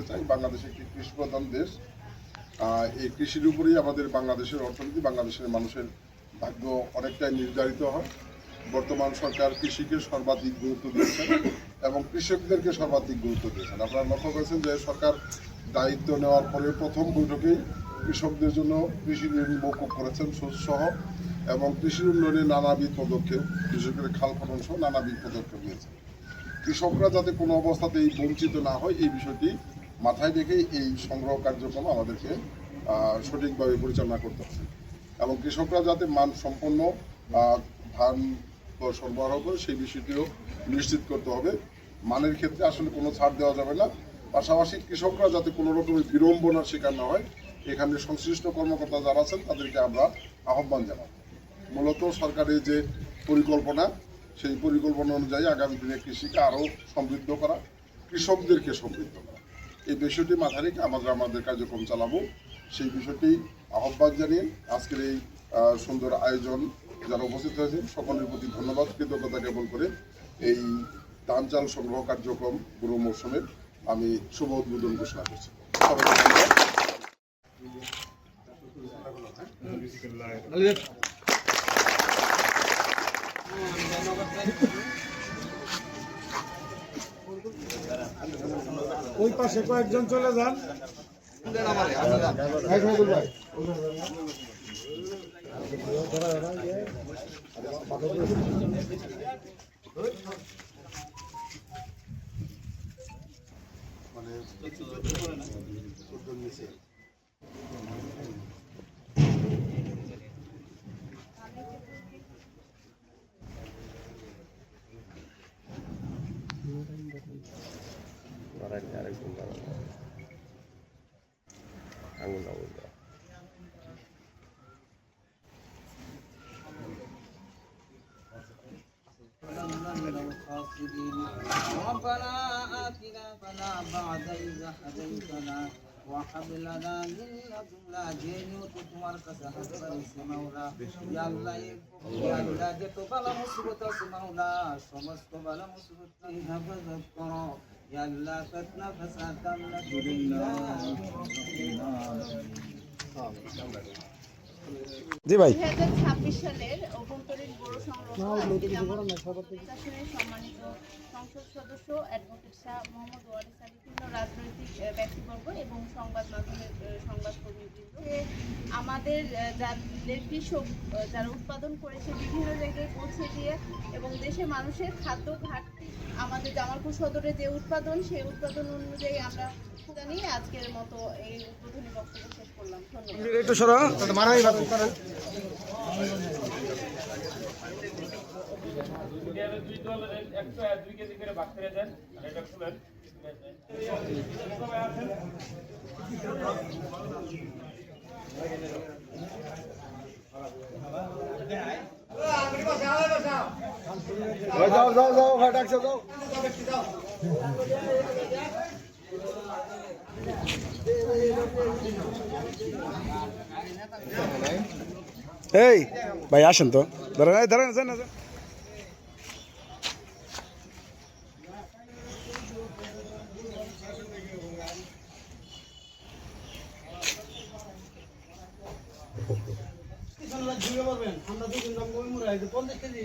চাই বাংলাদেশ একটি কৃষি প্রধান দেশ। এই কৃষির উপরেই আমাদের বাংলাদেশের অর্থনীতি, বাংলাদেশের মানুষের ভাগ্য অনেকটাই নির্ধারিত হয়। বর্তমান সরকার কৃষিকে সর্বাধিক গুরুত্ব দিয়েছেন এবং কৃষকদেরকে সর্বাধিক গুরুত্ব দিয়েছেন। আপনারা লক্ষ্য করেছেন যে সরকার দায়িত্ব নেওয়ার পরে প্রথম বৈঠকেই কৃষকদের জন্য কৃষি ঋণ মৌকুব করেছেন সুদসহ এবং কৃষি উন্নয়নে নানাবিধ পদক্ষেপ, বিশেষ করে খাল খনন সহ নানাবিধ পদক্ষেপ নিয়েছেন। কৃষকরা যাতে কোনো অবস্থাতেই বঞ্চিত না হয় এই বিষয়টি মাথায় রেখেই এই সংগ্রহ কার্যক্রম আমাদেরকে সঠিকভাবে পরিচালনা করতে হবে এবং কৃষকরা যাতে মানসম্পন্ন ধান সরবরাহ করে সেই বিষয়টিও নিশ্চিত করতে হবে। মানের ক্ষেত্রে আসলে কোনো ছাড় দেওয়া যাবে না। পাশাপাশি কৃষকরা যাতে কোনো রকমের বিড়ম্বনার শিকার না হয় এখানে সংশ্লিষ্ট কর্মকর্তা যারা আছেন তাদেরকে আমরা আহ্বান জানাব। মূলত সরকারের যে পরিকল্পনা সেই পরিকল্পনা অনুযায়ী আগামী দিনে কৃষিকে আরও সমৃদ্ধ করা, কৃষকদেরকে সমৃদ্ধ করা, এই বিষয়টি মাথায় রেখে আমাদের কার্যক্রম চালাবো। সেই বিষয়টি আহ্বান জানিয়ে আজকের এই সুন্দর আয়োজন যারা উপস্থিত হয়েছেন সকলের প্রতি ধন্যবাদ, কৃতজ্ঞতা জ্ঞাপন করে এই ধান চাল সংগ্রহ কার্যক্রম পুরো মৌসুমের আমি শুভ উদ্বোধন ঘোষণা করছি। ওই পাশে কয়েকজন চলে যান। ربنا آتنا فلا بعد إذا هديتنا وهب لنا من لدنك যেহেতু তোমার কাছে হাত বাড়িয়েছে মাওলা, ইয়া আল্লাহ যত বালা মুসিবত আছে মাওলা সমস্ত বালা মুসিবত থেকে হেফাজত করো ইয়া আল্লাহ, ফিতনা ফাসাদ আল্লাহ জি ভাই 2026 সালের অভ্যন্তরীণ ব্যুরো সংগ্রহ সম্মানিত সংসদ সদস্য অ্যাডভোকেট শাহ মোহাম্মদ ওয়ারিস আলী, বিভিন্ন রাজনৈতিক ব্যক্তিবর্গ এবং সংবাদ মাধ্যমের সংবাদকর্মীবৃন্দ, আমাদের যাদের কৃষক যারা উৎপাদন করেছে বিভিন্ন জায়গায় পৌঁছে দিয়ে এবং দেশের মানুষের খাদ্য ঘাটতি আমাদের জামালপুর সদরে যে উৎপাদন সেই উৎপাদন অনুযায়ী আমরা জানিয়ে আজকের মতো এই উদ্বোধনী বক্তব্য শেষ করলাম। ধন্যবাদ। এই ভাই আসেন তো, ধরেন ধরেন যান। আমরা 2 দিন 50 কেজি